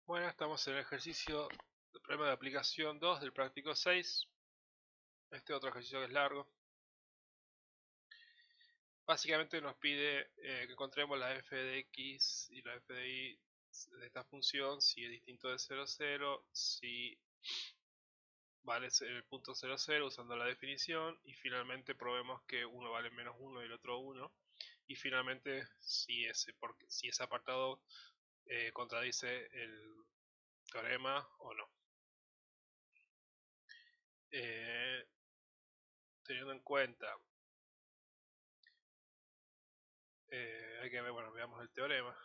Bueno, estamos en el ejercicio del problema de aplicación 2 del práctico 6. Este otro ejercicio que es largo. Básicamente nos pide que encontremos la f de x y la f de y de esta función si es distinto de 0, 0, si vale el punto 0, 0 usando la definición, y finalmente probemos que uno vale menos 1 y el otro 1, y finalmente si ese apartado contradice el teorema o no. Teniendo en cuenta, hay que ver, bueno, veamos el teorema.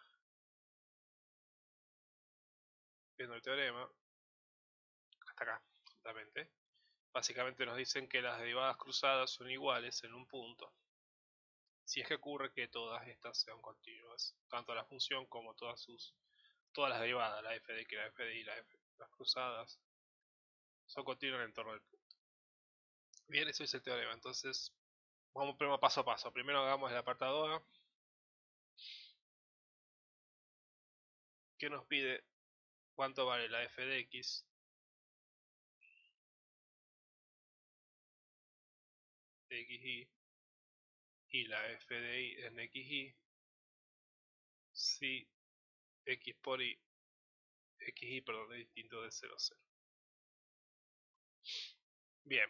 Viendo el teorema, hasta acá, justamente, básicamente nos dicen que las derivadas cruzadas son iguales en un punto, si es que ocurre que todas estas sean continuas, tanto la función como todas las derivadas, la f de x, la f de y, las cruzadas, son continuas en torno al punto. Bien, eso es el teorema. Entonces vamos primero paso a paso. Primero hagamos el apartado A, que nos pide cuánto vale la f de x de xy y la f de y en xy si x por y xy, perdón, es distinto de 0, 0. Bien,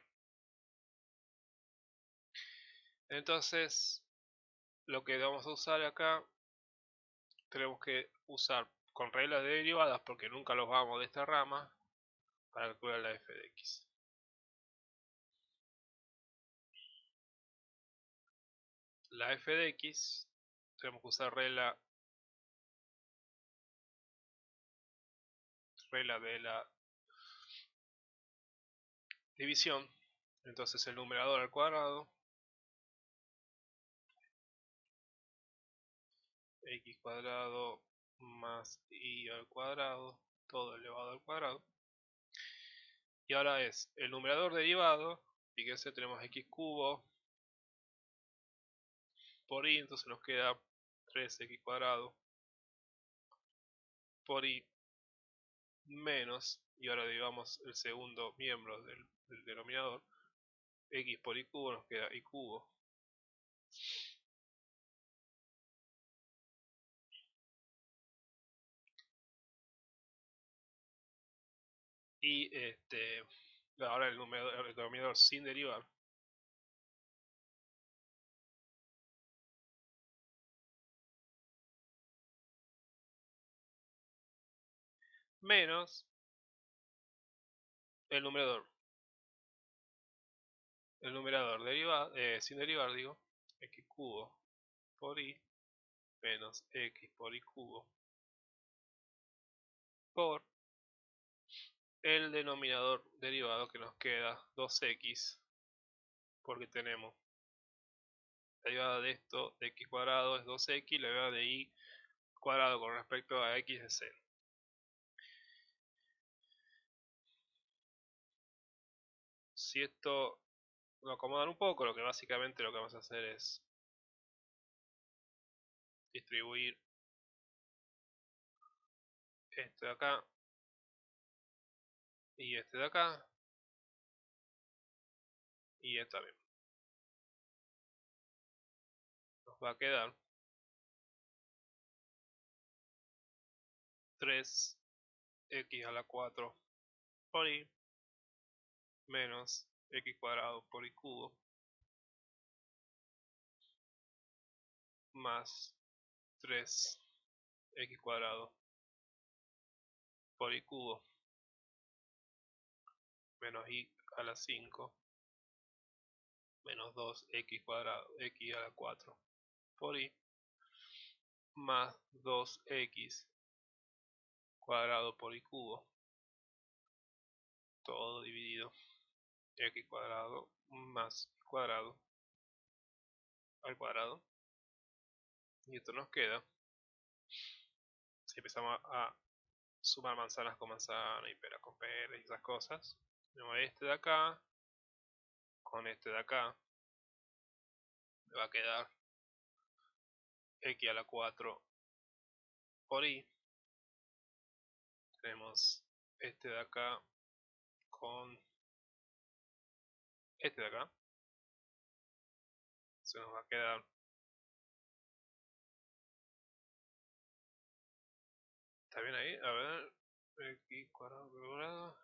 entonces lo que vamos a usar acá, tenemos que usar con reglas de derivadas, porque nunca los vamos de esta rama, para calcular la f de x. La f de x, tenemos que usar regla de la división. Entonces el numerador al cuadrado, x cuadrado más y al cuadrado, todo elevado al cuadrado. Y ahora es el numerador derivado, fíjense, tenemos x cubo por y, entonces nos queda 3x cuadrado por y menos, y ahora derivamos el segundo miembro del denominador, x por y cubo, nos queda y cubo y ahora el denominador sin derivar, menos el numerador sin derivar, digo, x cubo por y menos x por y cubo por el denominador derivado, que nos queda 2x, porque tenemos la derivada de esto de x cuadrado es 2x, la derivada de y cuadrado con respecto a x es 0. Si esto lo acomodan un poco, lo que básicamente lo que vamos a hacer es distribuir este de acá y este de acá y esta misma. Nos va a quedar 3x a la 4 por y menos x cuadrado por y cubo más 3x cuadrado por y cubo menos y a la 5 menos 2x cuadrado x a la 4 por y más 2x cuadrado por y cubo, todo dividido, x cuadrado más y cuadrado al cuadrado, y esto nos queda, si empezamos a sumar manzanas con manzana y pera con pera y esas cosas, tenemos este de acá con este de acá, me va a quedar x a la 4 por y tenemos este de acá con este de acá. Se nos va a quedar. ¿Está bien ahí? A ver. X cuadrado.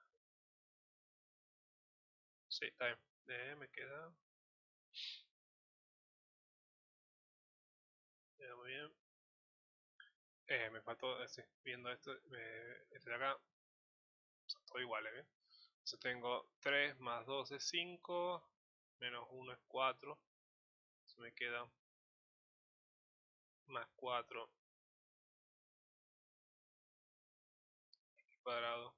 Sí, está bien. Me queda. Muy bien. Me faltó, viendo esto, este de acá, son todos iguales, ¿eh? Entonces tengo 3 más 2 es 5, menos 1 es 4, entonces me queda más 4 cuadrado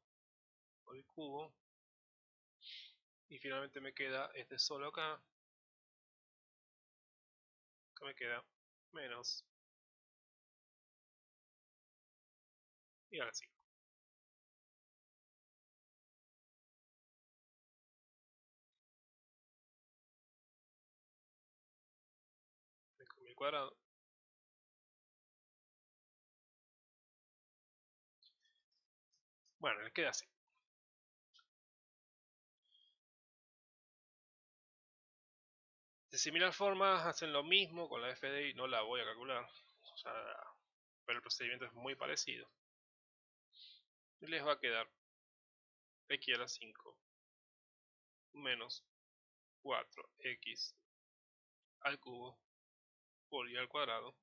por el cubo, y finalmente me queda este solo acá, que me queda menos, y ahora sí, con mi cuadrado. Bueno, me queda así. De similar forma hacen lo mismo con la FDI, no la voy a calcular, o sea, pero el procedimiento es muy parecido. Y les va a quedar x a la 5 menos 4x al cubo por y al cuadrado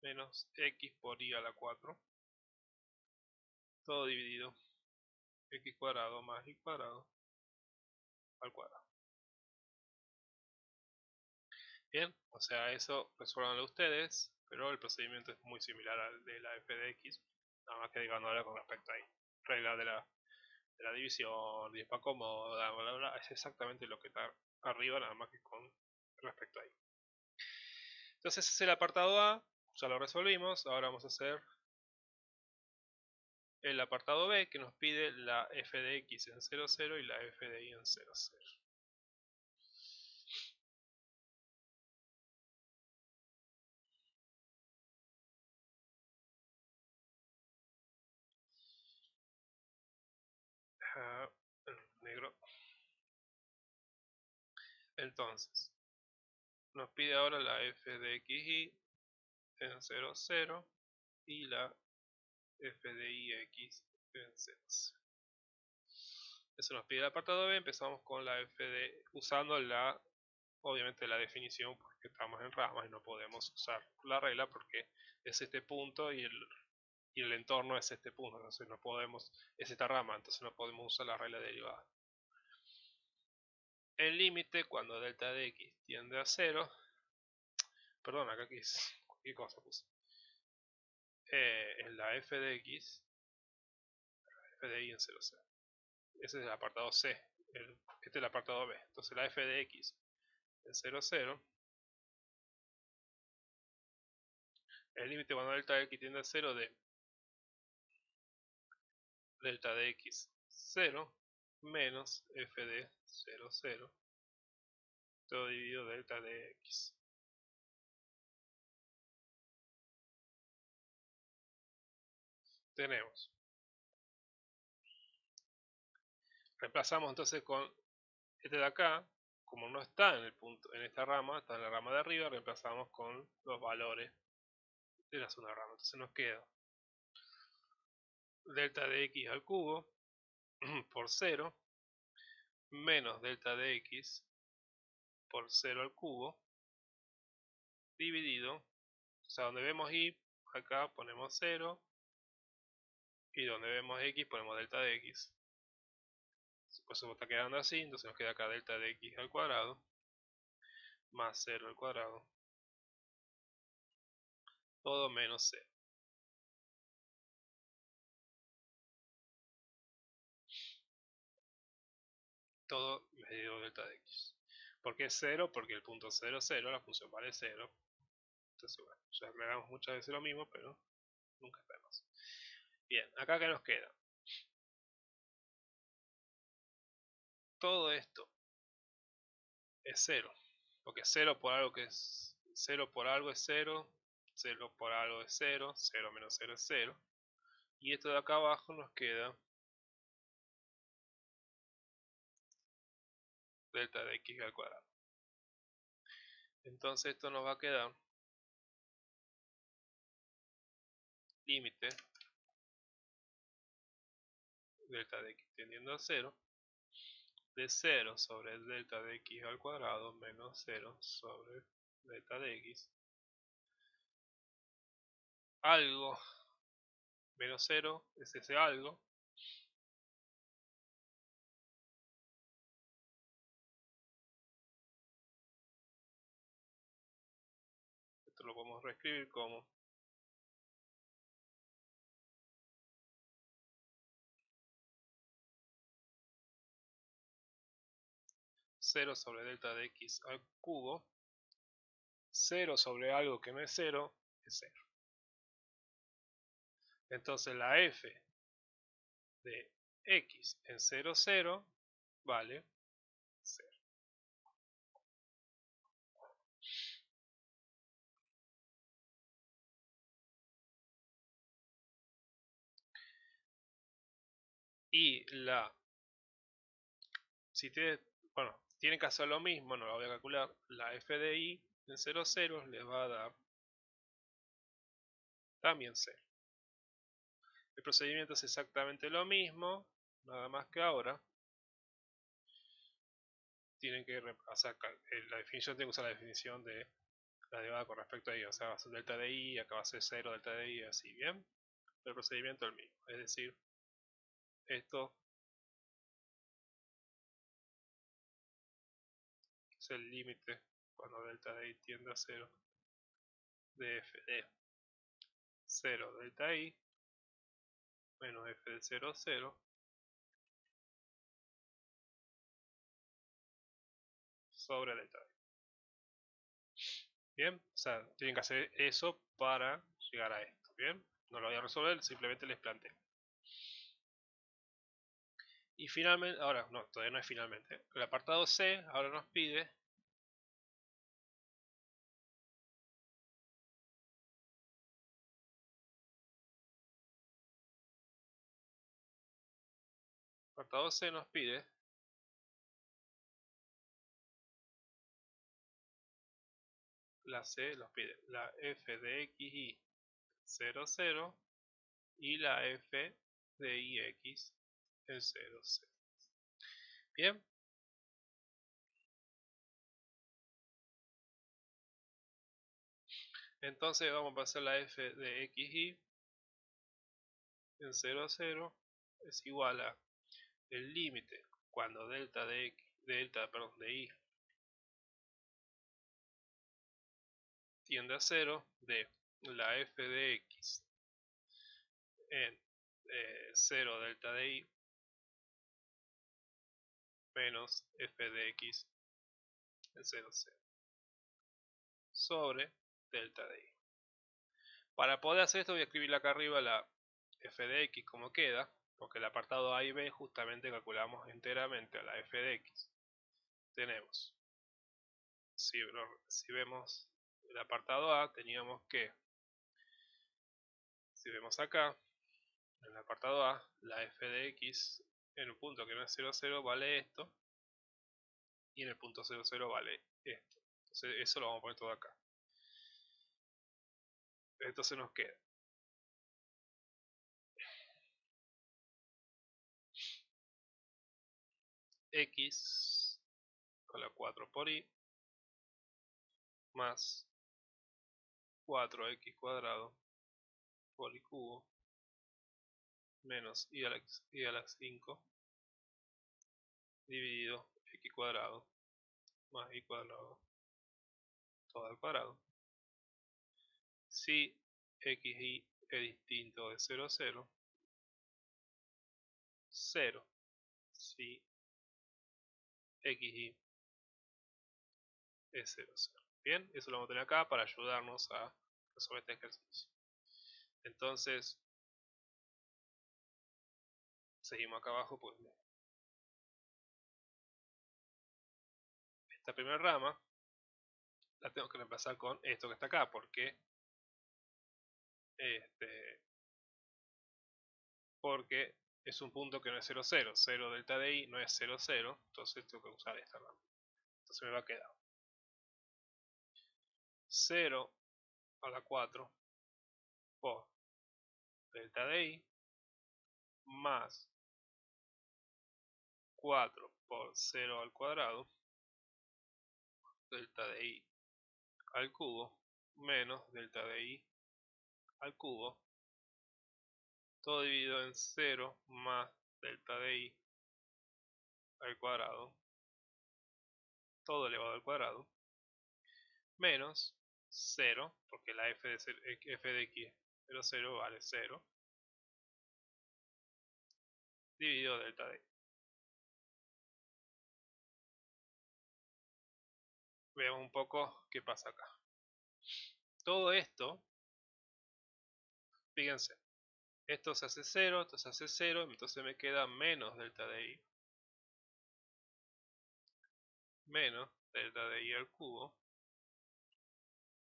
menos x por y a la 4, todo dividido, x cuadrado más y cuadrado al cuadrado. Bien, o sea, eso resuélvanlo ustedes, pero el procedimiento es muy similar al de la f de x, nada más que ahora con respecto a ahí. Regla de la división, 10 para cómoda, bla, bla, bla, es exactamente lo que está arriba, nada más que con respecto a ahí. Entonces ese es el apartado A, ya lo resolvimos, ahora vamos a hacer el apartado B, que nos pide la f de x en 0, 0 y la f de y en 0, 0. Negro. Entonces, nos pide ahora la f de xy en 0, 0 y la f de ix en 0, 0. Eso nos pide el apartado B. Empezamos con la f de usando obviamente la definición, porque estamos en ramas y no podemos usar la regla porque es este punto y el entorno es este punto, entonces no podemos, es esta rama, entonces no podemos usar la regla derivada. El límite cuando delta de x tiende a 0, perdón, acá ¿qué cosa puse? En la f de x, f de y en 0, 0. Ese es el apartado C, este es el apartado B. Entonces la f de x en 0, 0, el límite cuando delta de x tiende a 0 de delta de x 0 menos f de 0, 0, todo dividido delta de x. Tenemos, reemplazamos entonces con este de acá, como no está en el punto, en esta rama, está en la rama de arriba, reemplazamos con los valores de la segunda rama. Entonces nos queda delta de x al cubo por 0 menos delta de x por 0 al cubo dividido, o sea, donde vemos y, acá ponemos 0 y donde vemos x ponemos delta de x. Pues eso está quedando así, entonces nos queda acá delta de x al cuadrado más 0 al cuadrado, todo menos 0. Todo medido delta de x. ¿Por qué 0? Porque el punto 0, 0, la función vale 0. Entonces, bueno, ya aclaramos muchas veces lo mismo, pero nunca sabemos. Bien, acá ¿qué nos queda? Todo esto es 0, porque 0 por algo que es 0 por algo es 0, 0 por algo es 0, 0 menos 0 es 0. Y esto de acá abajo nos queda delta de x al cuadrado. Entonces esto nos va a quedar límite delta de x tendiendo a 0 de 0 sobre delta de x al cuadrado menos 0 sobre delta de x algo menos 0 es ese algo esto lo podemos reescribir como 0 sobre delta de x al cubo 0 sobre algo que no es 0 es 0. Entonces la f de x en 0, 0 vale 0. Y si tienen que hacer lo mismo, no lo voy a calcular, la f de y en 0, 0 les va a dar también 0. El procedimiento es exactamente lo mismo, nada más que ahora tienen que la definición tiene que usar la definición de la derivada con respecto a y, o sea, va a ser delta de y, acá va a ser 0 delta de y, así, bien. El procedimiento es el mismo, es decir, esto es el límite cuando delta de y tiende a 0 de f de 0 delta y menos f de 0, 0 sobre delta de y. Bien, o sea, tienen que hacer eso para llegar a esto, bien. No lo voy a resolver, simplemente les planteo. Y finalmente, ahora, no, todavía no es finalmente. El apartado C ahora nos pide apartado C nos pide la C nos pide la f de x y 0, 0 y la f de y x en 0, 0. Bien. Entonces vamos a pasar la f de x y en 0, 0 es igual a el límite cuando delta de x, perdón, de y tiende a 0 de la f de x en 0 delta de y menos f de x en 0, 0 sobre delta de y. Para poder hacer esto voy a escribir acá arriba la f de x como queda, porque el apartado A y B justamente calculamos enteramente a la f de x. Tenemos, si vemos el apartado A, teníamos que, si vemos acá, en el apartado A, la f de x en un punto que no es 0, 0 vale esto, y en el punto 0, 0 vale esto. Entonces eso lo vamos a poner todo acá. Entonces nos queda x con la 4 por y más 4x cuadrado por y cubo menos y a la 5 dividido x cuadrado más y cuadrado todo al cuadrado. Si x y es distinto de 0, 0, 0. Si x y es 0, 0. Bien, eso lo vamos a tener acá para ayudarnos a resolver este ejercicio. Entonces, seguimos acá abajo, pues esta primera rama la tengo que reemplazar con esto que está acá, porque porque es un punto que no es 0, 0. 0 delta de i no es 0, 0. Entonces tengo que usar esta rampa. Entonces me va a quedar 0 a la 4 por delta de i más 4 por 0 al cuadrado delta de i al cubo menos delta de i al cubo, todo dividido en 0 más delta de i al cuadrado, todo elevado al cuadrado, menos 0, porque la f de x 0, 0 vale 0, dividido delta de i. Veamos un poco qué pasa acá. Todo esto, fíjense, esto se hace 0, esto se hace 0, entonces me queda menos delta de i, menos delta de i al cubo.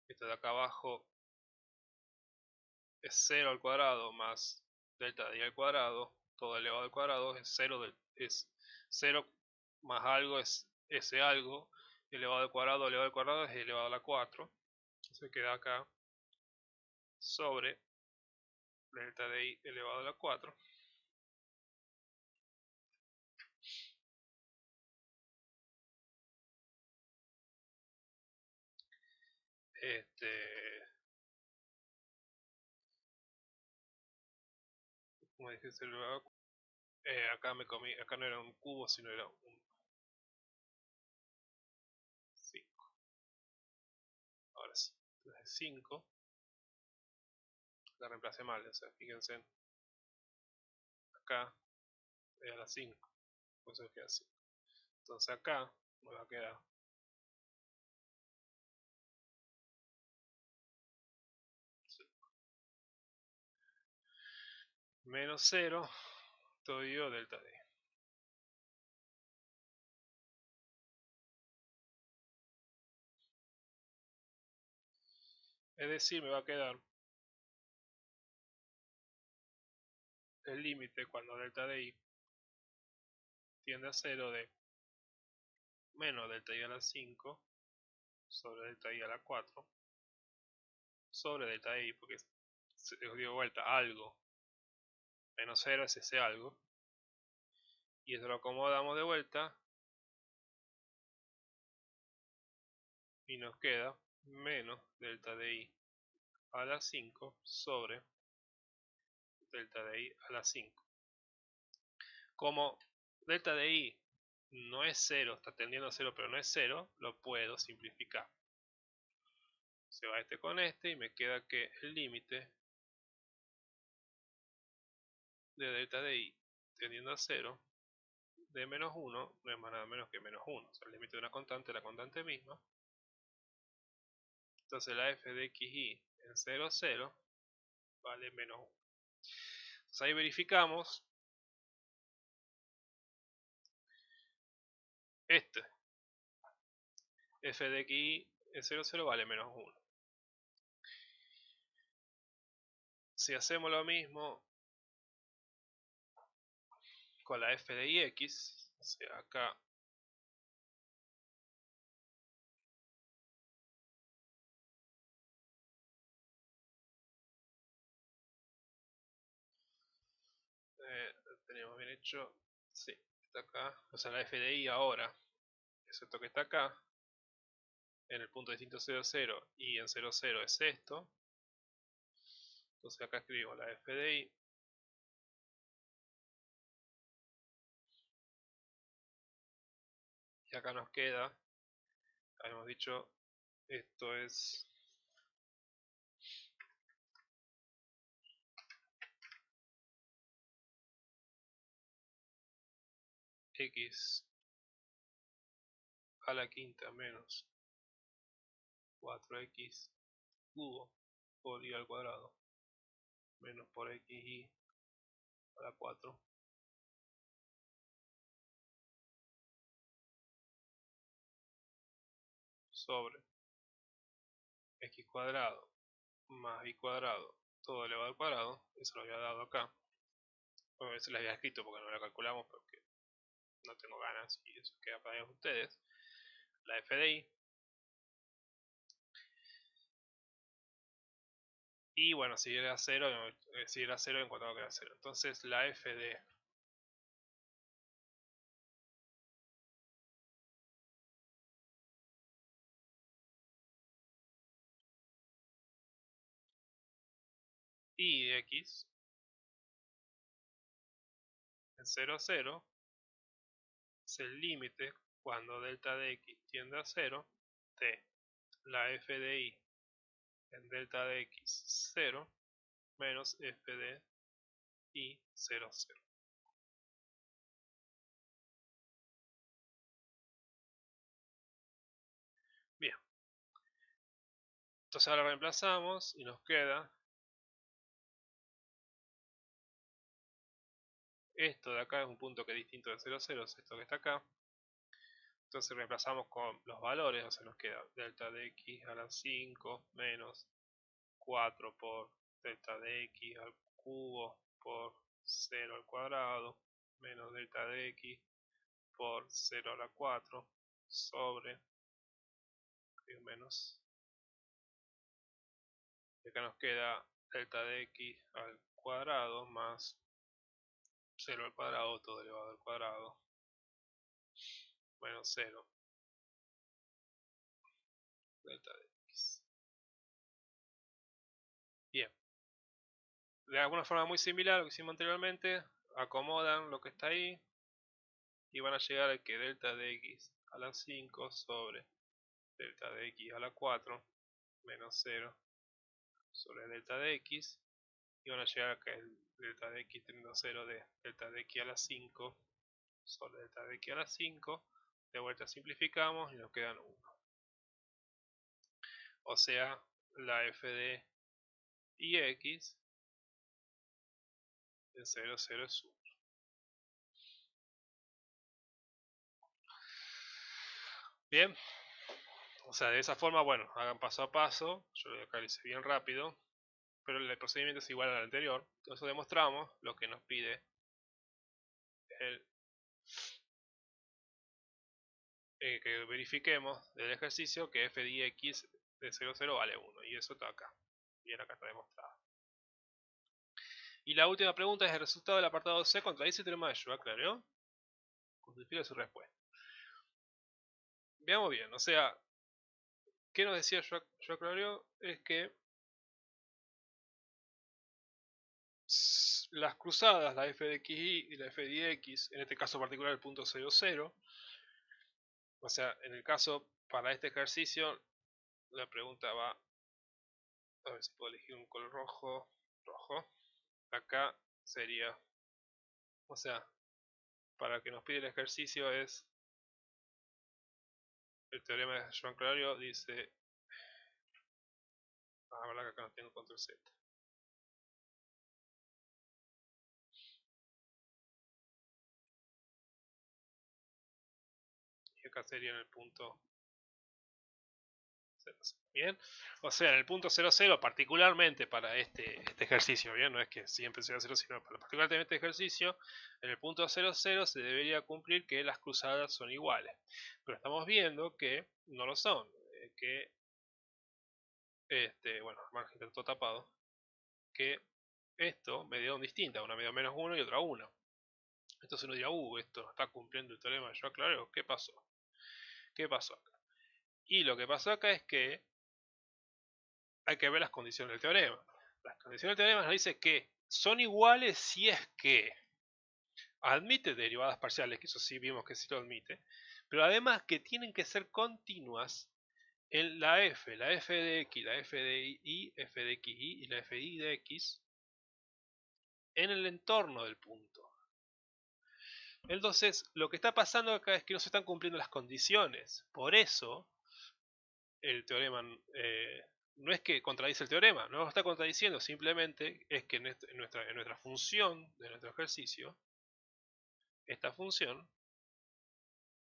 Esto de acá abajo es 0 al cuadrado más delta de i al cuadrado, todo elevado al cuadrado es 0 más algo es ese algo, elevado al cuadrado es elevado a la 4. Se queda acá sobre delta de i elevado a la 4. Como dije, acá me comí, acá no era un cubo, sino era un 5. Ahora sí, entonces 5, la reemplacé mal, o sea, fíjense, acá era la 5, entonces queda así. Entonces acá me va a quedar menos 0, todo dividido delta de i. Es decir, me va a quedar el límite cuando delta de i tiende a 0 de menos delta i a la 5 sobre delta i a la 4 sobre delta i, porque os digo vuelta, algo menos 0 es ese algo, y esto lo acomodamos de vuelta y nos queda menos delta de i a la 5 sobre delta de i a la 5. Como delta de i no es 0, está tendiendo a 0 pero no es 0, lo puedo simplificar. Se va este con este y me queda que el límite de delta de i tendiendo a 0 de menos 1 no es más nada menos que menos 1. O sea, el límite de una constante es la constante misma. Entonces la f de xy en 0, 0 vale menos 1. Entonces ahí verificamos este. F de xy en 0, 0 vale menos 1. Si hacemos lo mismo con la f de ix, o sea, acá tenemos bien hecho, sí, está acá, o sea, la f de i ahora, es esto que está acá, en el punto distinto 0, 0 y en 0, 0 es esto. Entonces acá escribimos la f de i y acá nos queda, habíamos dicho, esto es x a la quinta menos 4x cubo por i al cuadrado menos por xy a la 4 sobre x cuadrado más y cuadrado todo elevado al cuadrado, eso lo había dado acá, Bueno, se las había escrito porque no la calculamos, porque no tengo ganas y eso queda para ustedes. La f de i. Y bueno, si era 0, si era 0 encontramos que era 0. Entonces la f de i de x en 0, 0 es el límite cuando delta de x tiende a 0 de la f de i en delta de x 0 menos f de i 0, 0. Bien, entonces ahora reemplazamos y nos queda esto de acá, es un punto que es distinto de 0, 0, es esto que está acá. Entonces reemplazamos con los valores, o sea, nos queda delta de x a la 5 menos 4 por delta de x al cubo por 0 al cuadrado menos delta de x por 0 a la 4 sobre menos. Y acá nos queda delta de x al cuadrado más 0 al cuadrado, todo elevado al cuadrado, menos 0 delta de x. Bien, de alguna forma muy similar a lo que hicimos anteriormente, acomodan lo que está ahí y van a llegar a que delta de x a la 5 sobre delta de x a la 4 menos 0 sobre delta de x, y van a llegar a que el delta de x teniendo 0 de delta de x a la 5 sobre delta de x a la 5, de vuelta simplificamos y nos quedan 1. O sea, la f de ix en 0, 0 es 1. Bien, o sea, de esa forma, bueno, hagan paso a paso. Yo acá lo hice bien rápido, pero el procedimiento es igual al anterior. Entonces demostramos lo que nos pide el, que verifiquemos del ejercicio que f de x de 0, 0 vale 1. Y eso está acá. Bien, acá está demostrado. Y la última pregunta es: el resultado del apartado C contradice el teorema de Joa, claro. Justifica su respuesta. Veamos bien, o sea, ¿qué nos decía Joa Clario? Es que las cruzadas, la f de xy y la f de x, en este caso particular el punto 0, 0, o sea, en el caso para este ejercicio, la pregunta va, a ver si puedo elegir un color rojo, rojo, acá sería, o sea, para que nos pide el ejercicio es, el teorema de Joan Clario dice, la verdad que acá no tengo control Z. Y acá sería en el punto 0, 0. Bien, o sea, en el punto 0, 0, particularmente para este ejercicio, bien, no es que siempre sea 0, sino para particularmente este ejercicio, en el punto 0, 0 se debería cumplir que las cruzadas son iguales. Pero estamos viendo que no lo son, que, bueno, margen está todo tapado, que esto medieron distinta, una medio menos 1 y otra 1. Entonces uno dirá, esto no está cumpliendo el teorema de Joa Clario, ¿qué pasó? ¿Qué pasó acá? Y lo que pasó acá es que hay que ver las condiciones del teorema. Las condiciones del teorema nos dice que son iguales si es que admite derivadas parciales, que eso sí vimos que sí lo admite, pero además que tienen que ser continuas en la f de x, la f de y, f de xy y la f de x en el entorno del punto. Entonces, lo que está pasando acá es que no se están cumpliendo las condiciones. Por eso, el teorema no es que contradice el teorema, no lo está contradiciendo, simplemente es que en nuestra función de nuestro ejercicio, esta función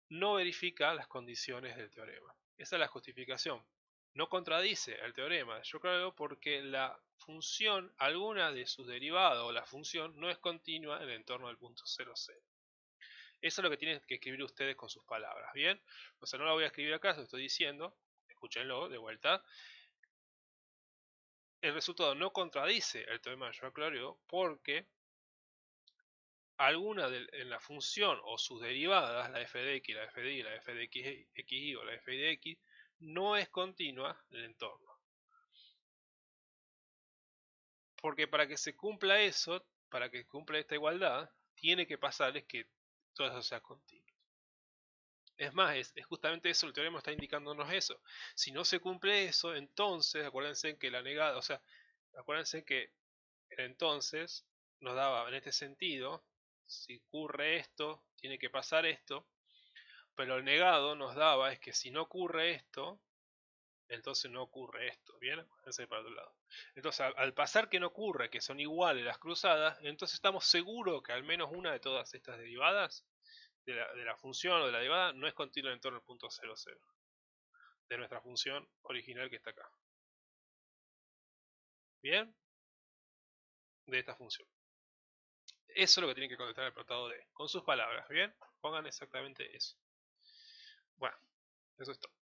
no verifica las condiciones del teorema. Esa es la justificación. no contradice el teorema, yo creo, porque la función, alguna de sus derivadas o la función no es continua en el entorno del punto 0, 0. Eso es lo que tienen que escribir ustedes con sus palabras, ¿bien? O sea, no lo voy a escribir acá, lo estoy diciendo, escúchenlo de vuelta. El resultado no contradice el teorema de Joule-Clairaut porque alguna en la función o sus derivadas, la f de x, la f de y, la f de xy o la f de x, no es continua en el entorno. Porque para que se cumpla eso, para que cumpla esta igualdad, tiene que pasarles que todo eso sea continuo. Es más, es justamente eso, el teorema está indicándonos eso. Si no se cumple eso, entonces, acuérdense que la negada, o sea, acuérdense que entonces nos daba en este sentido, si ocurre esto, tiene que pasar esto, pero el negado nos daba es que si no ocurre esto, entonces no ocurre esto, ¿bien? Acuérdense para otro lado. Entonces, al pasar que no ocurre, que son iguales las cruzadas, entonces estamos seguros que al menos una de todas estas derivadas de la función o de la derivada no es continua en torno al punto 0, 0 de nuestra función original que está acá. ¿Bien? De esta función. Eso es lo que tiene que contestar el protado D. Con sus palabras, ¿bien? Pongan exactamente eso. Bueno, eso es todo.